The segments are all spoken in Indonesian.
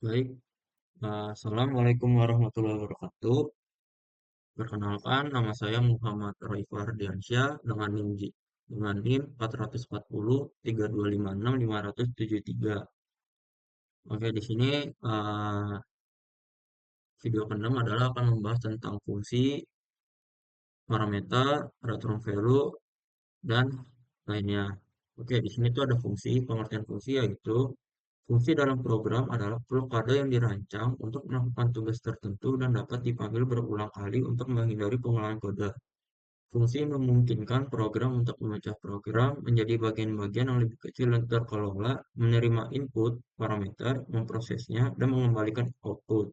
Baik, Assalamualaikum warahmatullahi wabarakatuh. Perkenalkan, nama saya Muhammad Roy Fardiansyah dengan NIM 440 3256 573. Oke, di sini video ke-6 adalah akan membahas tentang fungsi, parameter, return value, dan lainnya. Oke, di sini tuh ada fungsi, pengertian fungsi yaitu fungsi dalam program adalah blokade yang dirancang untuk melakukan tugas tertentu dan dapat dipanggil berulang kali untuk menghindari pengulangan kode. Fungsi memungkinkan program untuk memecah program menjadi bagian-bagian yang lebih kecil dan terkelola, menerima input, parameter, memprosesnya, dan mengembalikan output.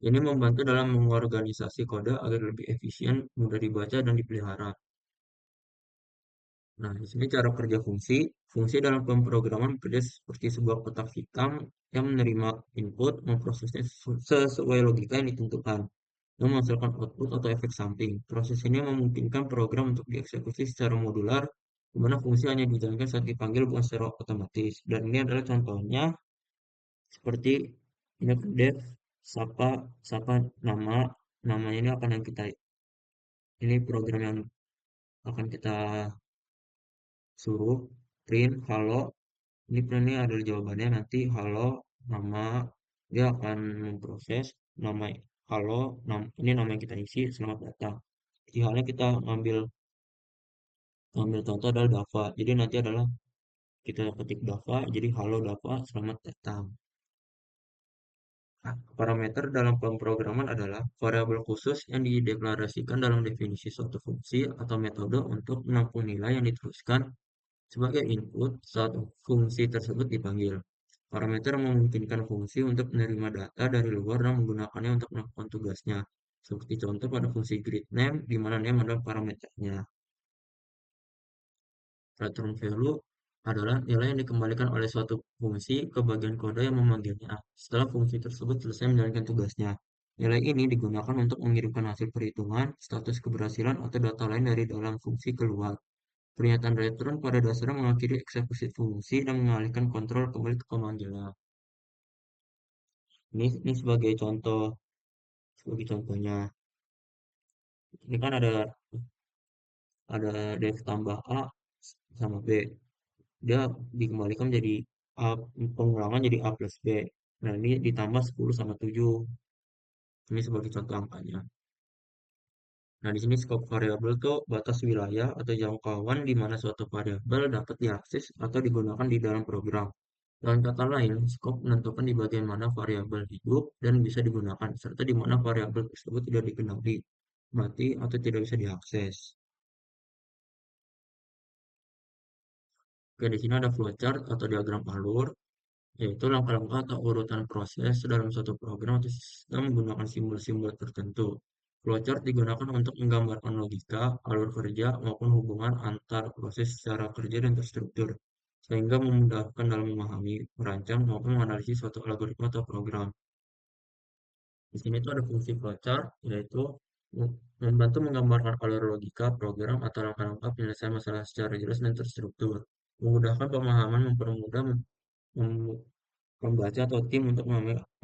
Ini membantu dalam mengorganisasi kode agar lebih efisien, mudah dibaca, dan dipelihara. Nah, di sini cara kerja fungsi. Fungsi dalam pemrograman bekerja seperti sebuah kotak hitam yang menerima input, memprosesnya sesuai logika yang ditentukan, dan menghasilkan output atau efek samping. Proses ini memungkinkan program untuk dieksekusi secara modular, di mana fungsi hanya dijalankan saat dipanggil bukan secara otomatis. Dan ini adalah contohnya seperti ini def, sapa, sapa nama, namanya ini akan yang kita, ini program yang akan kita suruh print halo. Ini print adalah jawabannya nanti halo nama, dia akan memproses nama halo ini nama yang kita isi selamat datang. Di halnya kita ngambil contoh adalah Dava. Jadi nanti adalah kita ketik Dava, jadi halo Dava selamat datang. Nah, parameter dalam pemrograman adalah variabel khusus yang dideklarasikan dalam definisi suatu fungsi atau metode untuk menampung nilai yang diteruskan sebagai input saat fungsi tersebut dipanggil. Parameter memungkinkan fungsi untuk menerima data dari luar dan menggunakannya untuk melakukan tugasnya. Seperti contoh pada fungsi greetName, di mana name adalah parameternya. Return value adalah nilai yang dikembalikan oleh suatu fungsi ke bagian kode yang memanggilnya setelah fungsi tersebut selesai menjalankan tugasnya. Nilai ini digunakan untuk mengirimkan hasil perhitungan, status keberhasilan, atau data lain dari dalam fungsi keluar. Pernyataan return pada dasarnya mengakhiri eksekusi fungsi dan mengalihkan kontrol kembali ke pemanggilan. Ini sebagai contohnya. Ini kan ada def tambah A sama B. Dia dikembalikan jadi A, pengulangan jadi A plus B. Nah, ini ditambah 10 sama 7. Ini sebagai contoh angkanya. Nah, di sini scope variabel itu batas wilayah atau jangkauan di mana suatu variabel dapat diakses atau digunakan di dalam program. Dengan kata lain, scope menentukan di bagian mana variabel hidup dan bisa digunakan, serta di mana variabel tersebut tidak dikenali, mati, atau tidak bisa diakses. Oke, di sini ada flowchart atau diagram alur, yaitu langkah-langkah atau urutan proses dalam suatu program atau sistem menggunakan simbol-simbol tertentu. Flowchart digunakan untuk menggambarkan logika, alur kerja, maupun hubungan antar proses secara kerja dan terstruktur, sehingga memudahkan dalam memahami, merancang, maupun menganalisis suatu algoritma atau program. Di sini tuh ada fungsi flowchart, yaitu membantu menggambarkan alur logika, program, atau langkah-langkah penyelesaian masalah secara jelas dan terstruktur. Memudahkan pemahaman, mempermudah pembaca atau tim untuk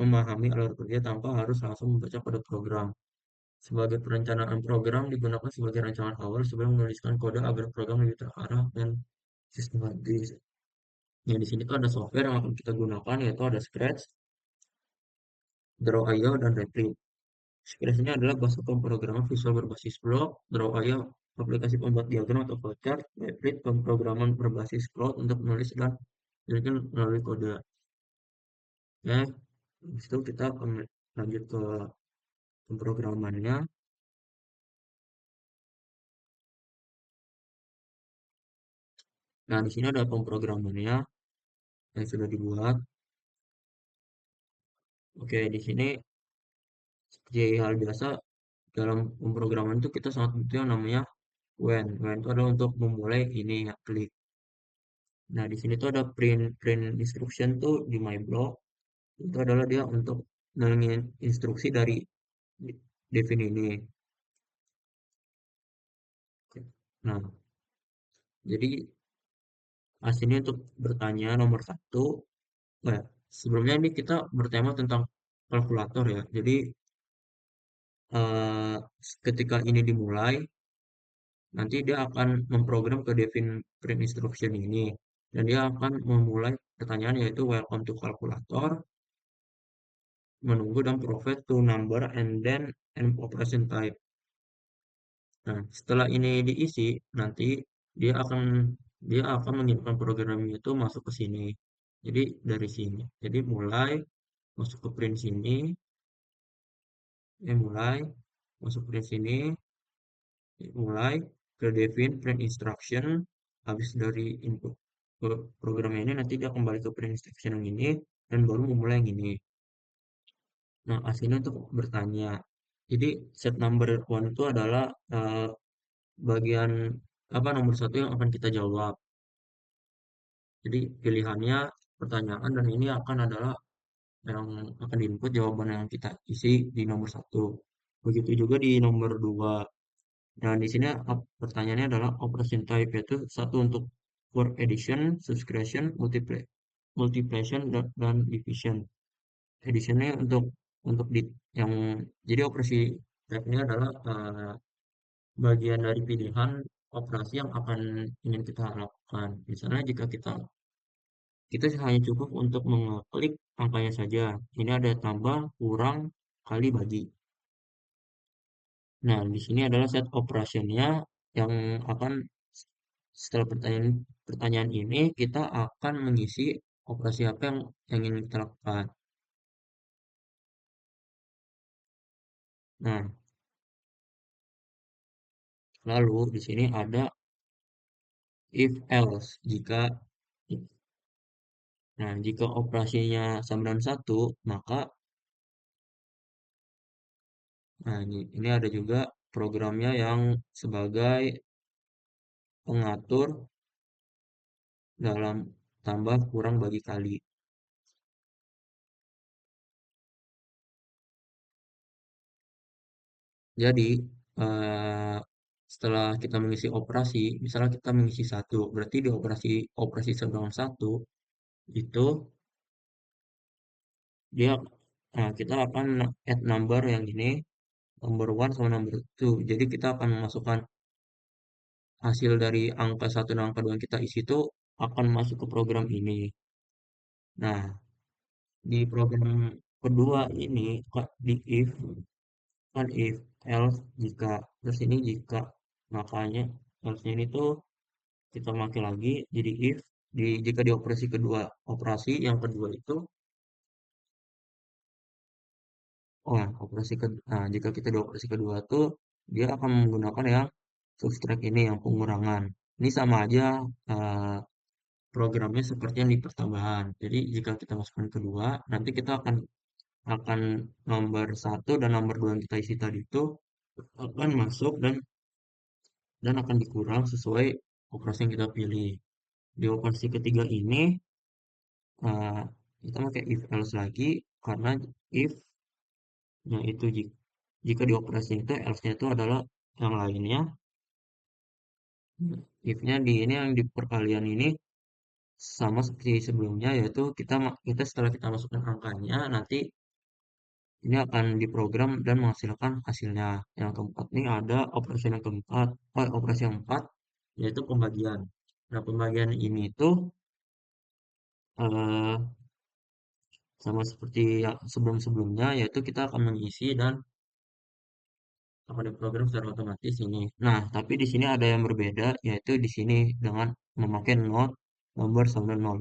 memahami alur kerja tanpa harus langsung membaca kode program. Sebagai perencanaan program digunakan sebagai rancangan awal sebelum menuliskan kode agar program lebih terarah dan sistematis. Yang di sini tuh ada software yang akan kita gunakan yaitu ada Scratch, Draw.io, dan Replit. Scratch ini adalah bahasa pemrograman visual berbasis blok, Draw.io aplikasi pembuat diagram atau flowchart, Replit pemrograman berbasis cloud untuk menulis dan menjalankan melalui kode. Ya, habis itu kita akan lanjut ke pemrogramannya. Nah, di sini ada pemrogramannya yang sudah dibuat. Oke, di sini seperti hal biasa dalam pemrograman itu kita sangat butuh yang namanya when. When itu adalah untuk memulai ini ya, klik. Nah, di sini tuh ada print print instruction tuh di my block. Itu adalah dia untuk nangin instruksi dari Devin ini. Nah, jadi aslinya untuk bertanya nomor satu, Sebelumnya ini kita bertema tentang kalkulator ya. Jadi eh, ketika ini dimulai, nanti dia akan memprogram ke define print instruction ini. Dan dia akan memulai pertanyaan yaitu welcome to calculator, menunggu dan provide to number and then an operation type. Nah, setelah ini diisi, nanti dia akan dia akan mengirimkan programnya itu masuk ke sini. Jadi dari sini. Jadi mulai masuk ke print sini, mulai masuk print sini, mulai ke define print instruction. Habis dari input ke program ini nanti dia kembali ke print instruction yang ini dan baru memulai yang ini. Nah, aslinya untuk bertanya. Jadi set number one itu adalah bagian apa nomor satu yang akan kita jawab. Jadi pilihannya pertanyaan dan ini akan adalah yang akan diinput jawaban yang kita isi di nomor satu. Begitu juga di nomor dua. Dan di sini pertanyaannya adalah operation type yaitu satu untuk word addition, subtraction, multiplication dan division. Additionnya untuk di yang jadi operasi type ini adalah bagian dari pilihan operasi yang akan ingin kita lakukan. Misalnya jika kita hanya cukup untuk mengklik angkanya saja. Ini ada tambah, kurang, kali, bagi. Nah, di sini adalah set operationnya yang akan setelah pertanyaan ini kita akan mengisi operasi apa yang ingin kita lakukan. Nah, lalu di sini ada if else jika operasinya sama dengan satu, maka ini ada juga programnya yang sebagai pengatur dalam tambah kurang bagi kali. Jadi, eh, setelah kita mengisi operasi, misalnya kita mengisi satu, berarti di operasi sebelum satu itu dia kita akan add number yang ini number one sama number two. Jadi kita akan memasukkan hasil dari angka satu dan angka dua yang kita isi itu akan masuk ke program ini. Nah, di program kedua ini di if kan if else jika terus ini jika makanya else ini tuh kita pakai lagi jadi if jika di operasi yang kedua itu jika kita di operasi kedua tuh dia akan menggunakan yang subtract ini yang pengurangan ini sama aja eh, programnya seperti yang di pertambahan jadi jika kita masukkan kedua nanti kita akan nomor satu dan nomor dua yang kita isi tadi itu akan masuk dan akan dikurang sesuai operasi yang kita pilih di operasi ketiga ini eh, kita pakai if else lagi karena if nya itu jika dioperasi itu else-nya itu adalah yang lainnya if-nya di ini yang di perkalian ini sama seperti sebelumnya yaitu kita setelah kita masukkan angkanya nanti ini akan diprogram dan menghasilkan hasilnya yang keempat ini ada operasi yang keempat yaitu pembagian nah pembagian ini tuh eh, sama seperti yang sebelum-sebelumnya yaitu kita akan mengisi dan akan diprogram secara otomatis ini. Nah, tapi di sini ada yang berbeda yaitu di sini dengan memakai not nomor sama nol.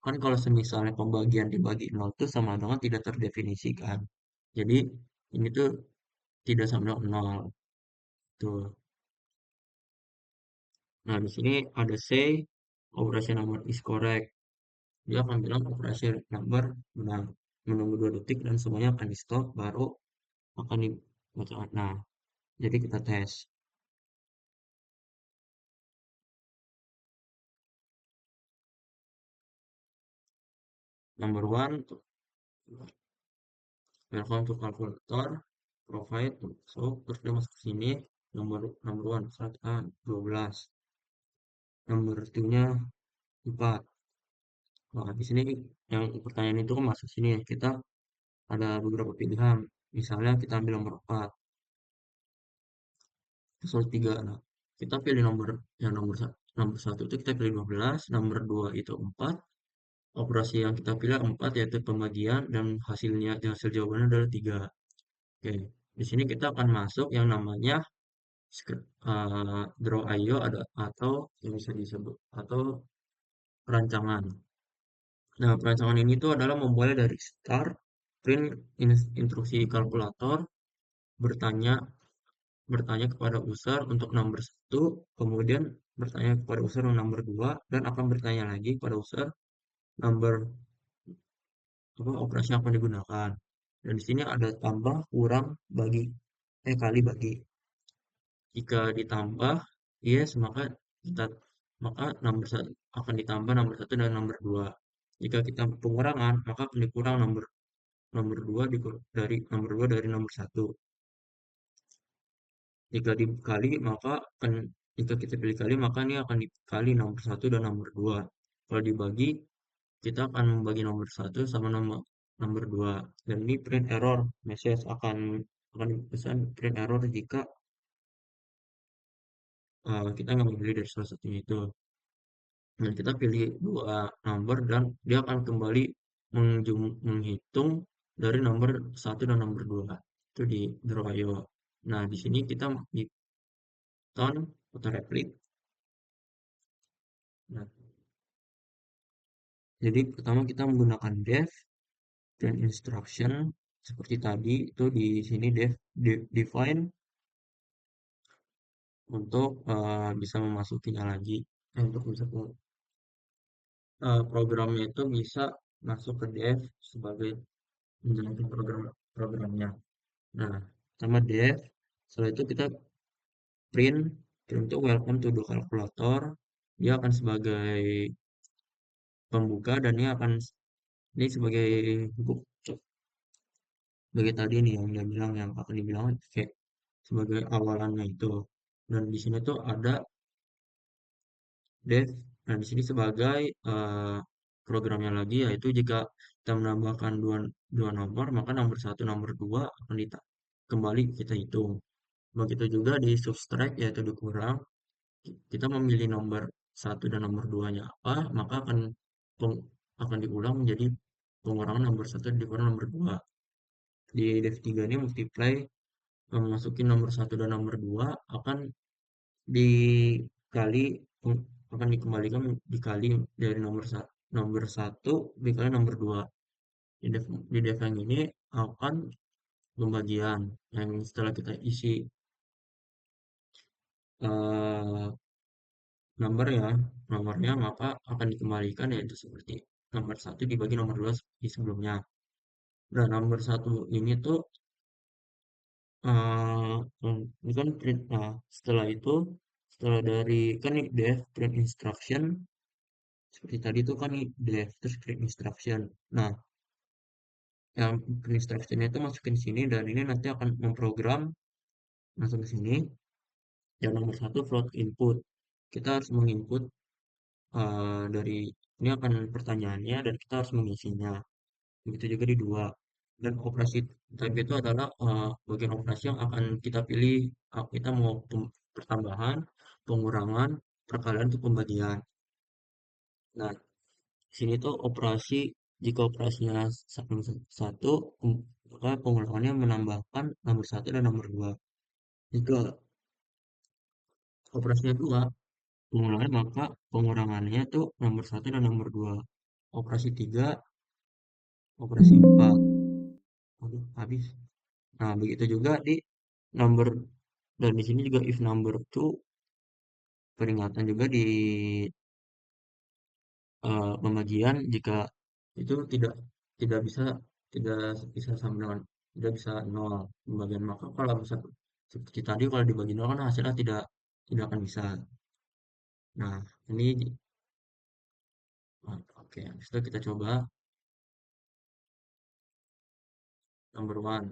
Kan kalau semisalnya pembagian dibagi nol itu sama dengan tidak terdefinisikan. Jadi ini tuh tidak sama dengan nol. Tuh. Nah, di sini ada say operasi number is correct. Dia akan bilang operasi number benar. Menunggu 2 detik dan semuanya akan di stop baru akan dibacakan. Nah, jadi kita tes. Number one, welcome to calculator, provide, so terus dia masuk ke sini, nomor nomor one, saat A 12, nomor 2-nya 4, Nah, di sini yang pertanyaan itu kan masuk sini ya. Kita ada beberapa pilihan. Misalnya kita ambil nomor 4, result 3. Nah, kita pilih nomor yang nomor satu itu kita pilih 12, nomor 2 itu 4. Operasi yang kita pilih 4 yaitu pembagian dan hasil jawabannya adalah 3. Oke, di sini kita akan masuk yang namanya draw IO ada atau yang bisa disebut atau perancangan. Nah, perancangan ini tuh adalah memulai dari start, print instruksi kalkulator, bertanya bertanya kepada user untuk nomor satu, kemudian bertanya kepada user yang nomor 2, dan akan bertanya lagi kepada user nomor apa operasi yang akan digunakan. Dan di sini ada tambah, kurang, bagi, kali bagi. Jika ditambah yes, kita maka nomor satu akan ditambah nomor satu dan nomor 2. Jika kita pengurangan, maka akan dikurang nomor nomor 2 dari nomor satu. Jika dikali maka akan jika kita pilih kali maka ini akan dikali nomor satu dan nomor 2. Kalau dibagi kita akan membagi nomor satu sama nomor nomor 2 dan ini print error message akan dipesan print error jika kita nggak memilih dari salah satunya itu. Dan kita pilih dua nomor dan dia akan kembali menghitung dari nomor satu dan nomor 2 itu di Draw.io. Nah, di sini kita di ton auto replit. Nah, jadi pertama kita menggunakan def dan instruction seperti tadi itu di sini define untuk bisa memasukinya lagi. Untuk bisa programnya itu bisa masuk ke dev sebagai menjalankan programnya. Nah, sama dev, setelah itu kita print, print itu welcome to the calculator. Dia akan sebagai pembuka dan ini sebagai tadi nih yang dia bilang yang akan dibilang kayak sebagai awalannya itu. Dan di sini tuh ada dev. Nah, di sini sebagai programnya lagi yaitu jika kita menambahkan dua nomor, maka nomor satu, nomor dua akan kembali kita hitung. Begitu juga di subtract yaitu dikurang, kita memilih nomor satu dan nomor duanya apa, maka akan diulang menjadi pengurangan nomor satu dikurang nomor dua. Di def 3 ini multiply memasuki nomor satu dan nomor 2 akan dikali akan dikembalikan dikali dari nomor satu dikali nomor 2. Di def yang ini akan pembagian yang setelah kita isi eh, nomor nomornya maka akan dikembalikan yaitu seperti nomor satu dibagi nomor 2 seperti sebelumnya. Nah, nomor satu ini tuh eh, ini kan print. Nah, setelah itu setelah dari kan ini def print instruction seperti tadi tuh kan ini def terus print instruction. Nah, yang print instruction itu masukin sini dan ini nanti akan memprogram masuk ke sini. Yang nomor satu float input. Kita harus menginput dari ini akan pertanyaannya dan kita harus mengisinya. Begitu juga di dua. Dan operasi type itu adalah bagian operasi yang akan kita pilih. Kita mau pertambahan, pengurangan, perkalian untuk pembagian. Nah, di sini tuh jika operasinya satu, maka pengulangannya menambahkan nomor satu dan nomor dua. Jika operasinya dua, pengulangannya maka pengurangannya tuh nomor satu dan nomor dua. Operasi tiga, operasi empat. Aduh, habis. Nah, begitu juga di number dan di sini juga if number two peringatan juga di pembagian jika itu tidak bisa tidak bisa sama dengan tidak bisa nol pembagian maka kalau misal seperti tadi kalau dibagi nol kan hasilnya tidak tidak akan bisa. Nah, ini oke. Habis itu kita coba number one.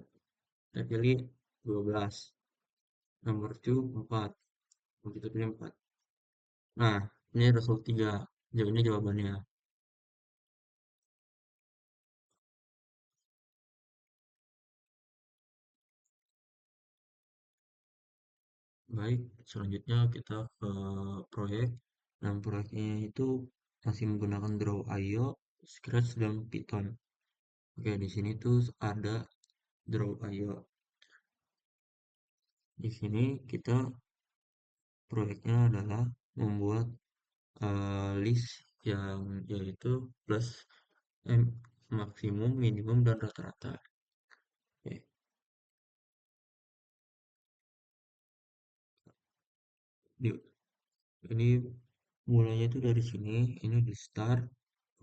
Kita pilih 12. Number two 4. Begitu pilih 4. Nah, ini result 3. Ini jawabannya. Baik, selanjutnya kita ke proyek. Dan proyeknya itu masih menggunakan Draw.io, Scratch, dan Python. Oke, di sini tuh ada Draw.io. Di sini kita proyeknya adalah membuat list yang yaitu plus M, maksimum, minimum, dan rata-rata. Oke, di- ini mulainya itu dari sini, ini di start,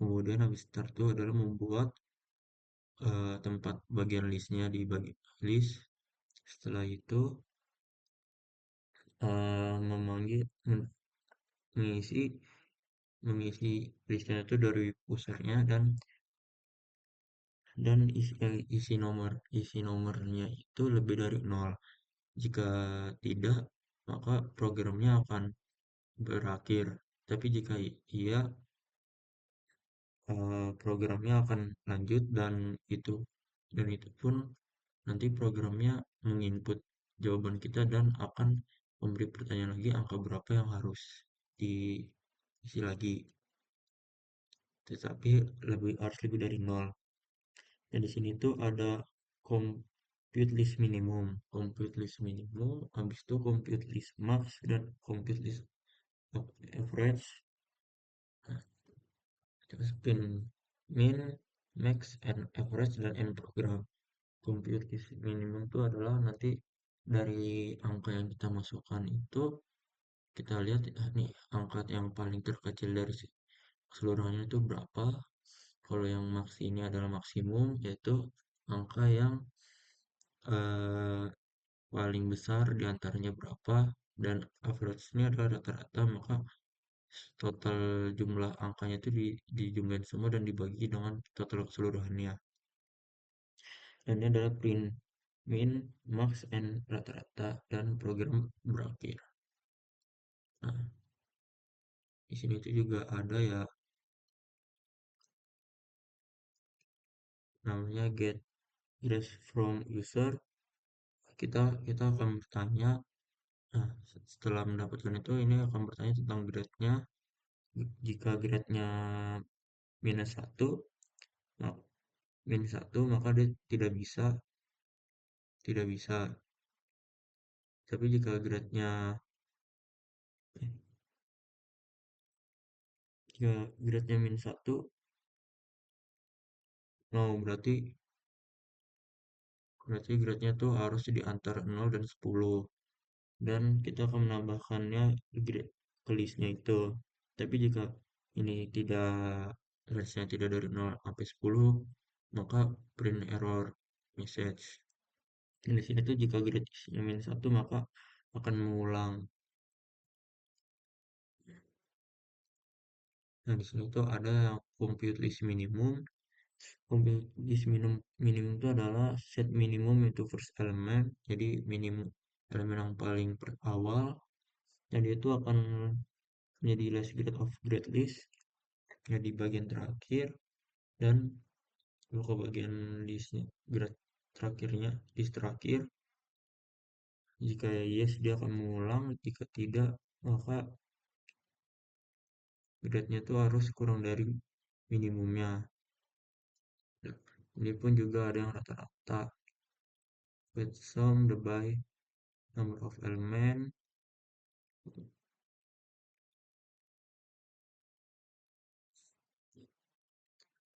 kemudian habis start itu adalah membuat tempat bagian listnya di bagian list. Setelah itu memanggil mengisi mengisi listnya itu dari usernya dan isi nomornya itu lebih dari nol. Jika tidak, maka programnya akan berakhir. Tapi jika iya, programnya akan lanjut dan itu pun nanti programnya menginput jawaban kita dan akan memberi pertanyaan lagi angka berapa yang harus diisi lagi. Tetapi harus lebih dari nol. Dan di sini tuh ada compute list minimum, habis itu compute list max dan compute list average. Nah, terus min, max, and average dan end program. Compute list minimum itu adalah nanti dari angka yang kita masukkan itu kita lihat nih angka yang paling terkecil dari keseluruhannya itu berapa. Kalau yang max ini adalah maksimum, yaitu angka yang eh, paling besar diantaranya berapa, dan average-nya adalah rata-rata, maka total jumlah angkanya itu dijumlahin semua dan dibagi dengan total keseluruhannya. Dan ini adalah print min, max, and rata-rata, dan program berakhir. Nah, di sini itu juga ada ya namanya get grades from user. Kita akan bertanya, nah setelah mendapatkan itu ini akan bertanya tentang grade-nya. Jika grade-nya minus satu, nah, minus satu maka dia tidak bisa. Tapi jika eh, grade-nya minus satu, no, berarti grade-nya tuh harus di antara 0 dan 10. Dan kita akan menambahkannya grade ke listnya itu. Tapi jika ini tidak range-nya tidak dari 0 sampai 10, maka print error message. Dan di sini tuh jika grade-nya minus satu maka akan mengulang. Nah, di sini tuh ada yang compute list minimum. Compute list minimum itu adalah set minimum itu first element. Jadi minimum elemen yang paling awal, dan dia itu akan menjadi last grade of grade list ya di bagian terakhir. Dan kalau ke bagian listnya grade terakhirnya, list terakhir, jika yes dia akan mengulang, jika tidak maka grade-nya itu harus kurang dari minimumnya. Ini pun juga ada yang rata-rata with sum the by number of element.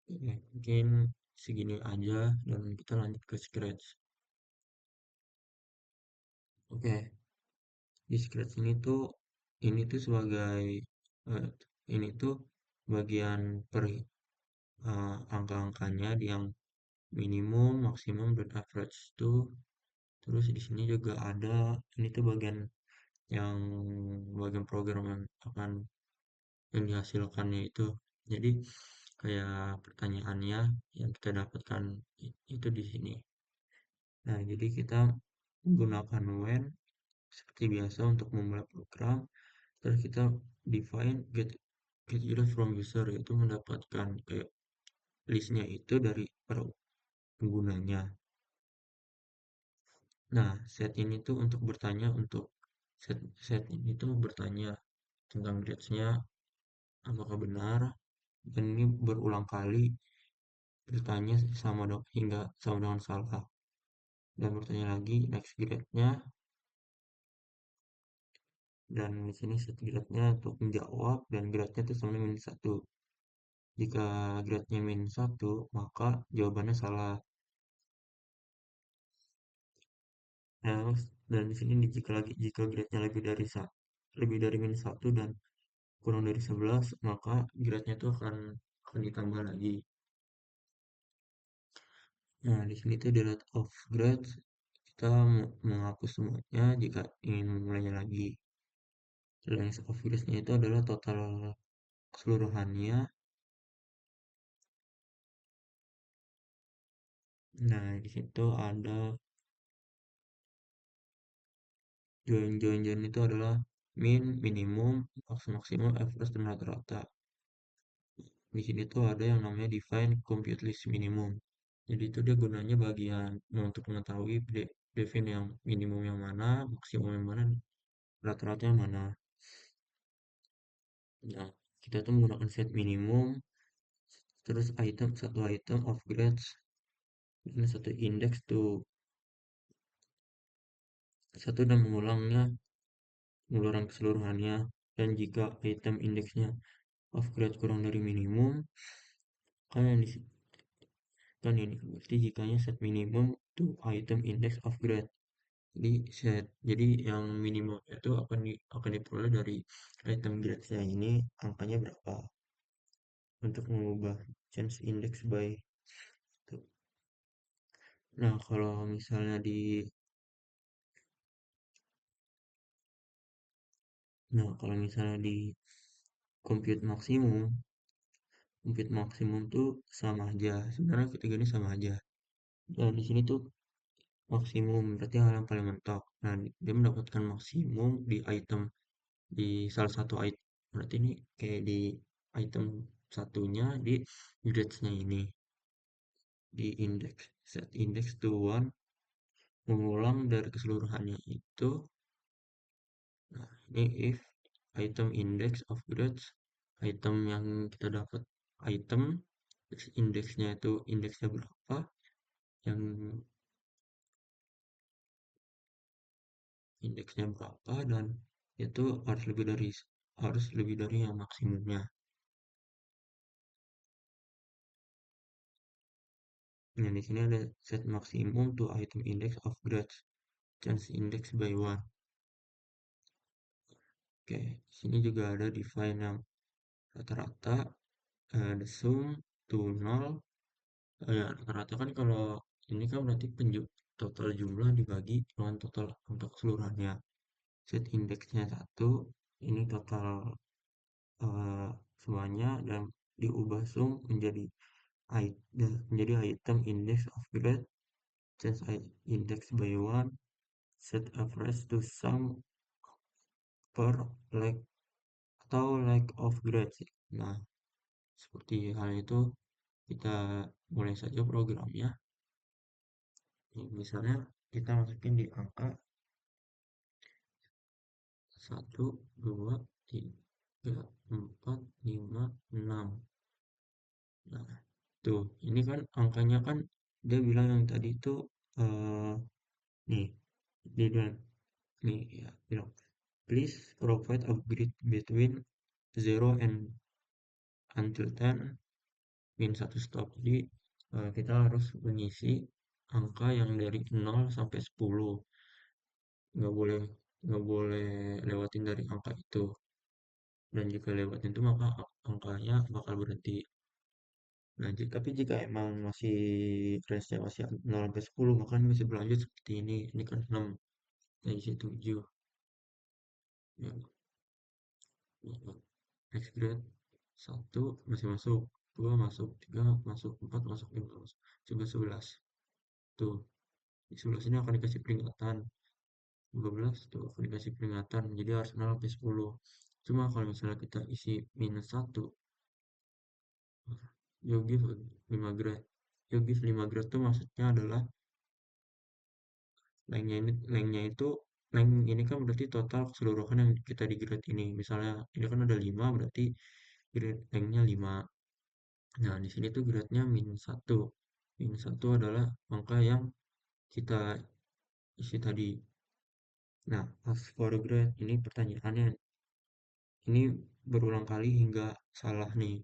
Oke, mungkin segini aja dan kita lanjut ke Scratch. Oke, di Scratch ini tuh sebagai eh, ini tuh bagian angka-angkanya yang minimum, maksimum, dan average tuh. Terus di sini juga ada ini tuh yang bagian program yang dihasilkannya itu. Jadi kayak pertanyaannya yang kita dapatkan itu di sini. Nah, jadi kita menggunakan when seperti biasa untuk memulai program. Terus kita define get data from user, yaitu mendapatkan kayak listnya itu dari para penggunanya. Nah, set ini tuh untuk bertanya untuk Set ini tuh bertanya tentang grades-nya apakah benar, dan ini berulang kali bertanya sama dong hingga sama dengan salah, dan bertanya lagi next grade-nya, dan di sini set grade-nya untuk menjawab, dan grade-nya itu sama dengan satu. Jika grade-nya minus satu, maka jawabannya salah. Nah, dan di sini jika grade-nya lebih dari minus satu dan kurang dari 11, maka grade-nya itu akan ditambah lagi. Nah, di sini tuh di rate of grades kita menghapus semuanya jika ingin memulainya lagi. Length of grades-nya itu adalah total keseluruhannya. Nah, di situ ada join itu adalah min, minimum, max, maksimum, average, dan rata-rata. Di sini tuh ada yang namanya define compute list minimum. Jadi itu dia gunanya bagian untuk mengetahui define yang minimum yang mana, maksimum yang mana, rata-rata yang mana. Nah, kita tuh menggunakan set minimum, terus satu item of grades, dan satu index tuh satu, dan mengulang keseluruhannya. Dan jika item indeksnya of grade kurang dari minimum, kan yang di, kan ini berarti jikanya set minimum to item index of grade. Jadi yang minimum itu akan diperoleh dari item grade-nya ini angkanya berapa untuk mengubah change index by itu. Nah, kalau misalnya di compute maksimum, tuh sama aja. Sebenarnya ketiga ini sama aja. Dan di sini tuh maksimum berarti hal yang paling mentok. Nah, dia mendapatkan maksimum di salah satu item. Berarti ini kayak di item satunya di grades-nya ini. Di index set index to one, mengulang dari keseluruhannya itu. Nah, ini if item index of grades, item yang kita dapat, item indeksnya itu indeksnya berapa, yang indeksnya berapa, dan itu harus lebih dari yang maksimumnya. Nah, di sini ada set maksimum to item index of grades, change index by one. Oke, di sini juga ada define yang rata-rata, the sum to nol. Ya, rata-rata kan kalau ini kan berarti total jumlah dibagi dengan total untuk keseluruhannya. Set indeksnya satu, ini total semuanya, dan diubah sum menjadi item index of grade, change index by one, set average to sum per like atau like of grades. Nah, seperti hal itu kita mulai saja programnya. Misalnya kita masukin di angka satu, 2, 3, 4, 5, 6. Nah, tuh, ini kan angkanya kan dia bilang yang tadi itu eh nih, dia bilang nih ya, bilang please provide a grid between zero and until 10 min satu stop. Jadi kita harus mengisi angka yang dari 0 sampai 10, nggak boleh nggak boleh lewatin dari angka itu, dan jika lewatin itu maka angkanya bakal berhenti. Nah, tapi jika emang masih range-nya masih 0 sampai 10, maka ini masih berlanjut seperti ini. Ini kan 6, dan isi 7. Ya, ya. Next grade 1 masih masuk, 2 masuk, 3 masuk, 4 masuk, 5 masuk. Coba 11. Tuh, di 11 ini akan dikasih peringatan. 12 tuh akan dikasih peringatan. Jadi harus 0 sampai 10. Cuma kalau misalnya kita isi minus 1, you give 5 grade. You give 5 grade itu maksudnya adalah lengthnya itu rank ini kan berarti total keseluruhan yang kita di grade ini. Misalnya ini kan ada 5 berarti grade ranknya 5. Nah, di sini tuh grade-nya minus 1. Minus 1 adalah angka yang kita isi tadi. Nah, as for grade ini pertanyaannya ini berulang kali hingga salah nih.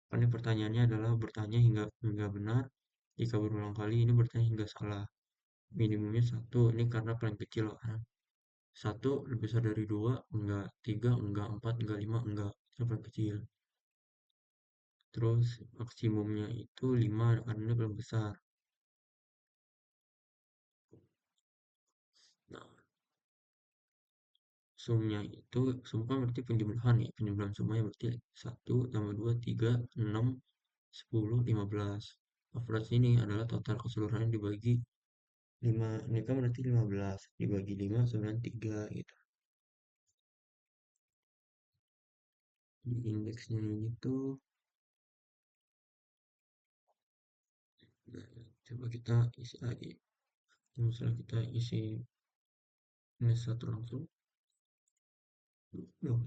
Kan ini pertanyaannya adalah bertanya hingga hingga benar. Jika berulang kali ini bertanya hingga salah. Minimumnya satu, ini karena paling kecil kan. Satu lebih besar dari dua, enggak. Tiga, enggak. Empat, enggak. Lima, enggak. Itu paling kecil. Terus maksimumnya itu lima karena ini paling besar. Nah, sumnya itu, sum kan berarti penjumlahan ya. Penjumlahan sumanya berarti satu tambah 2 3 6 10 15. Average ini adalah total keseluruhan dibagi 5. Ini kan berarti 15. Dibagi 5, 93 gitu. Di indeksnya ini tuh, nah, coba kita isi lagi. Misalnya kita isi minus satu langsung. Loh,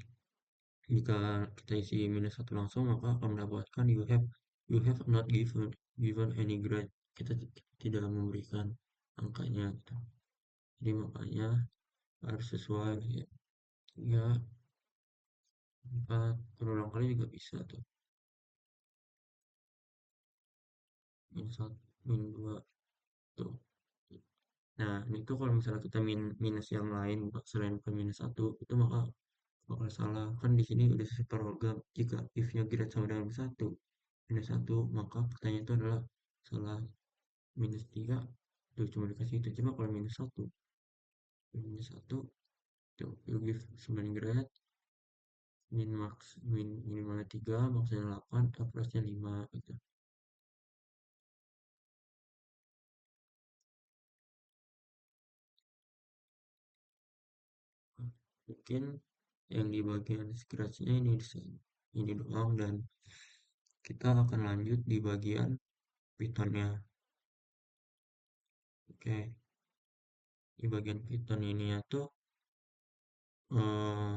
jika kita isi minus satu langsung, maka akan mendapatkan you have not given any grade. Kita tidak memberikan angkanya gitu. Jadi makanya harus sesuai ya. Ya, 4 berulang kali juga bisa tuh. Minus 1, minus 2 tuh. Nah, ini tuh kalau misalnya kita minus yang lain selain ke minus 1 itu maka bakal salah. Kan di sini udah sisi program. Jika if-nya grade sama dengan satu minus satu, maka pertanyaan itu adalah salah. Minus 3 tuh cuma dikasih itu. Coba kalau minus satu, minus satu tuh you give 9 grade, minimalnya 3, maksudnya 8, average-nya 5 gitu. Mungkin yang di bagian scratch-nya ini doang, dan kita akan lanjut di bagian Python-nya. Oke, di bagian Python ini ya tuh eh,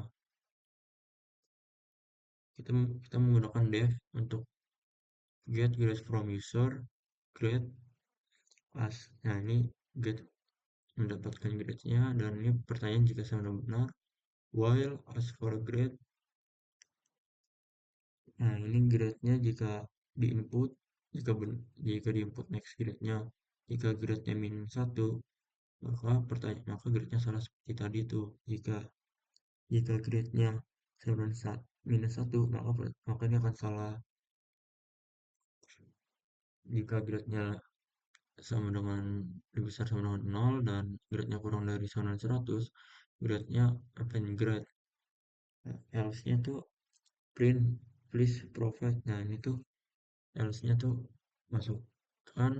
kita kita menggunakan def untuk get grades from user, grade as. Nah, ini get mendapatkan grade-nya, dan ini pertanyaan jika sama benar, while as for grade. Nah, ini grade-nya jika di input, jika di input next grade-nya, jika grade-nya min 1, maka grade-nya salah seperti tadi tuh. Jika jika grade-nya sama dengan minus 1, maka ini akan salah. Jika grade-nya sama dengan lebih besar sama dengan 0 dan grade-nya kurang dari sama dengan 100, grade-nya akan grade. Nah, else-nya tuh print please provide. Nah, ini tuh else-nya tuh masukkan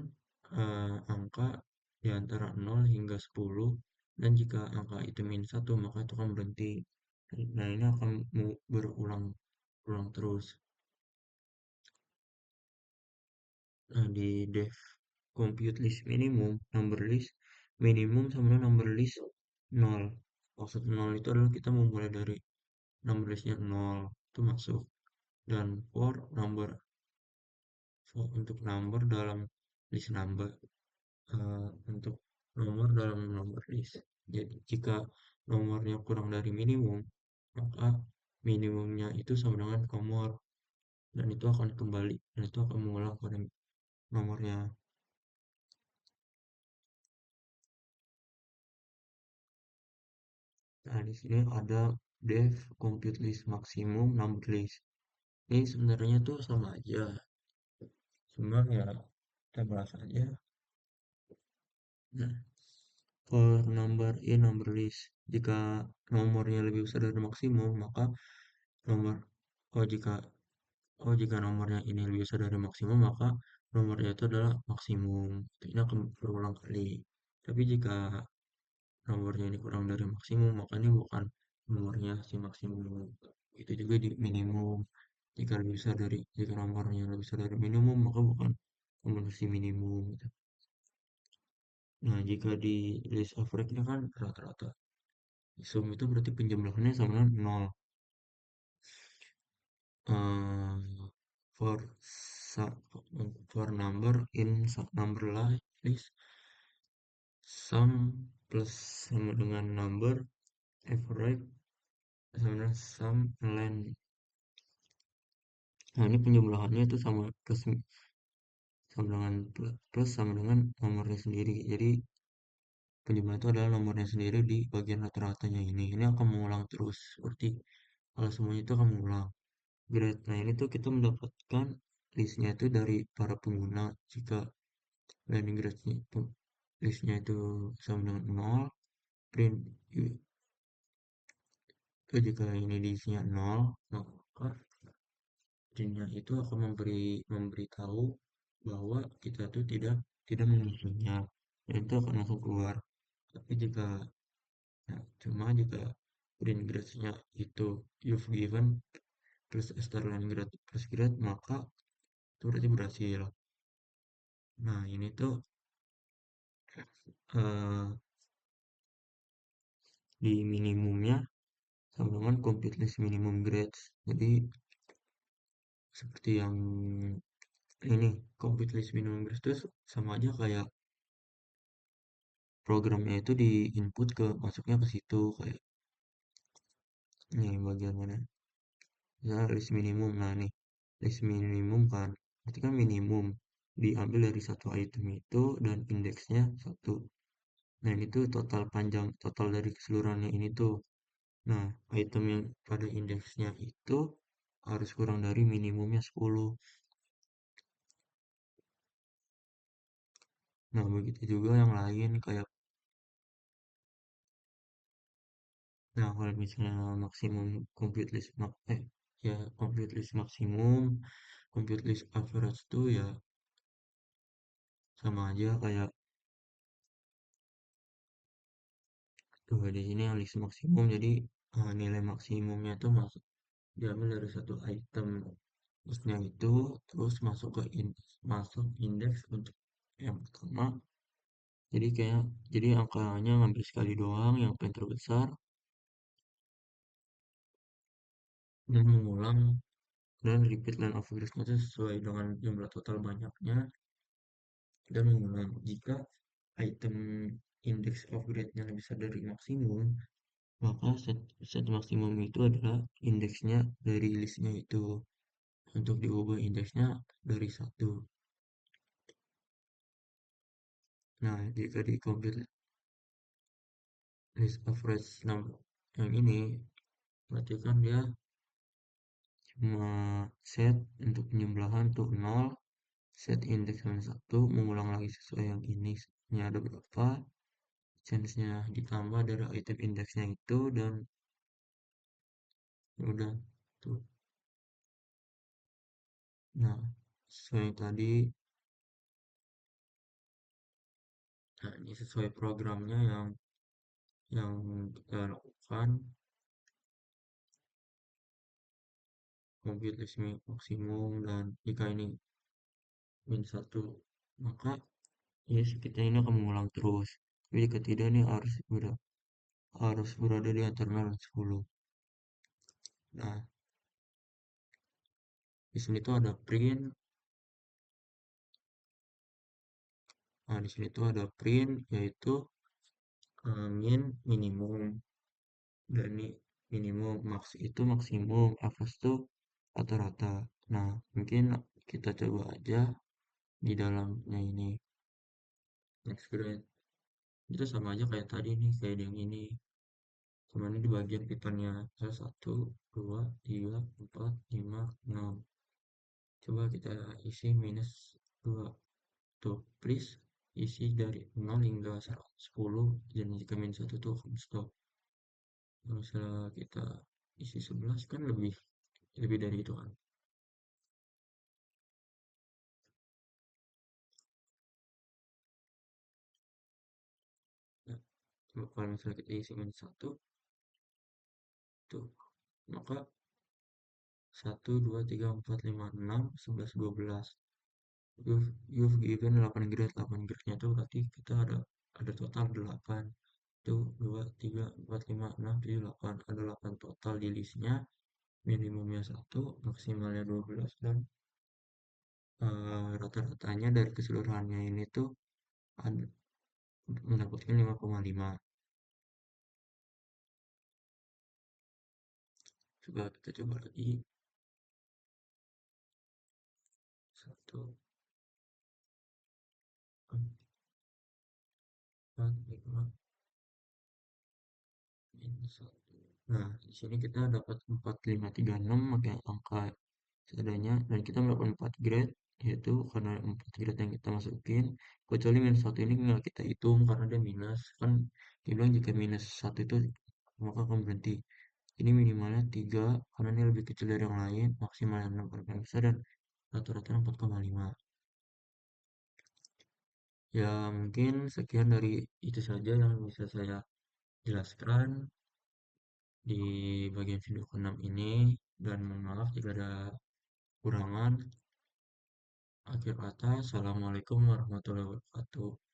angka di antara 0 hingga 10, dan jika angka itu min 1 maka itu akan berhenti. Nah, ini akan berulang terus. Nah, di def compute list minimum, number list minimum sama dengan number list 0. Maksud 0 itu adalah kita memulai dari number listnya 0 itu masuk, dan untuk number dalam list number, untuk nomor dalam nomor list. Jadi jika nomornya kurang dari minimum, maka minimumnya itu sama dengan nomor, dan itu akan kembali, dan itu akan mengulang pada nomornya. Nah, di sini ada def compute list maksimum number list. Ini sebenarnya tuh sama aja, cuma ya kita bahas aja. Nah, for number in number list, jika nomornya lebih besar dari maksimum, maka nomor oh jika jika nomornya ini lebih besar dari maksimum, maka nomornya itu adalah maksimum. Ini akan berulang kali. Tapi jika nomornya ini kurang dari maksimum, maka ini bukan nomornya si maksimum. Itu juga di minimum. Jika nomornya lebih besar dari minimum, maka bukan nomor si minimum gitu. Nah, jika di list average-nya kan rata-rata. Sum itu berarti penjumlahannya sama dengan 0. eh, for for number in number list, sum plus sama dengan number average sama dengan sum len. Nah, ini penjumlahannya itu sama plus sama dengan plus sama dengan nomornya sendiri. Jadi penjumlahan itu adalah nomornya sendiri di bagian rata-ratanya ini. Ini akan mengulang terus seperti kalau semuanya itu akan mengulang. Grade. Nah, ini tuh kita mendapatkan listnya itu dari para pengguna. Jika landing grade-nya itu listnya itu sama dengan 0, print itu jika ini diisinya 0, maka printnya itu akan memberitahu bahwa kita tuh tidak mengisinya, dan itu akan langsung keluar. Tapi jika ya, cuma jika print grade-nya itu you've given plus line grade plus grade, maka itu berarti berhasil. Nah, ini tuh eh, di minimumnya sama dengan complete list minimum grades. Jadi seperti yang ini complete list minimum grades itu sama aja kayak programnya itu di input ke masuknya ke situ kayak nih bagian mana misalnya list minimum. Nah, nih list minimum kan berarti kan minimum diambil dari satu item itu dan indeksnya satu. Nah, ini tuh total panjang total dari keseluruhannya ini tuh. Nah, item yang pada indeksnya itu harus kurang dari minimumnya 10. Nah, begitu juga yang lain kayak, nah kalau misalnya maksimum complete list ya complete list maksimum, complete list average tuh ya sama aja kayak tuh di sini yang list maksimum. Jadi nilai maksimumnya tuh masuk diambil dari satu item listnya itu terus masuk indeks untuk yang pertama. Jadi angkanya ngambil sekali doang yang paling terbesar dan mengulang dan repeat line of growth-nya itu sesuai dengan jumlah total banyaknya dan mengulang. Jika item index of grade-nya lebih besar dari maksimum, maka set maksimum itu adalah indeksnya dari listnya itu. Untuk diubah indeksnya dari satu. Nah, jika di complete list average number yang ini, berarti kan dia cuma set untuk penjumlahan tuh 0, set index dengan 1, mengulang lagi sesuai yang ini ada berapa, chance-nya ditambah dari item indeksnya itu, dan ya udah tuh. Nah, sesuai yang tadi, nah ini sesuai programnya yang kita lakukan, complete list maksimum, dan jika ini min 1, maka yes, kita ini akan mengulang terus. Tapi jika tidak ini harus berada di antara 0 dan 10. Nah, di sini tuh ada print. Nah, di sini tuh ada print yaitu minimum, dan ini minimum, max itu maksimum, average itu rata-rata. Nah, mungkin kita coba aja di dalamnya ini next grade itu sama aja kayak tadi nih, kayak yang ini, cuman ini di bagian fiturnya satu, dua, tiga, empat, lima, enam. Coba kita isi minus 2 tuh, please isi dari 0 hingga 10, dan jika minus 1 tuh akan stop. Kalau misalnya kita isi 11 kan lebih lebih dari itu kan. Nah, kalau misalnya kita isi minus 1 tuh, maka 1, 2, 3, 4, 5, 6, 11, 12. You've given 8 grade. 8 grade nya tuh berarti kita ada ada total 8. Itu 2, 3, 4, 5, 6, 7, 8. Ada 8 total di listnya, minimumnya 1, maksimalnya 12, dan rata-ratanya dari keseluruhannya ini tuh ada, mendapatkan 5,5. Coba kita coba lagi. 1, 4, 5, minus 1. Nah, di sini kita dapat 4536 pakai angka seadanya, dan kita melakukan 4 grade, yaitu karena 4 grade yang kita masukin, kecuali minus 1 ini nggak kita hitung karena dia minus. Kan dibilang jika minus 1 itu maka akan berhenti. Ini minimalnya 3 karena ini lebih kecil dari yang lain, maksimalnya 6 karena paling besar, dan rata-rata 4,5. Ya, mungkin sekian dari itu saja yang bisa saya jelaskan di bagian video ke-6 ini, dan mohon maaf jika ada kurangan. Akhir kata, Assalamualaikum warahmatullahi wabarakatuh.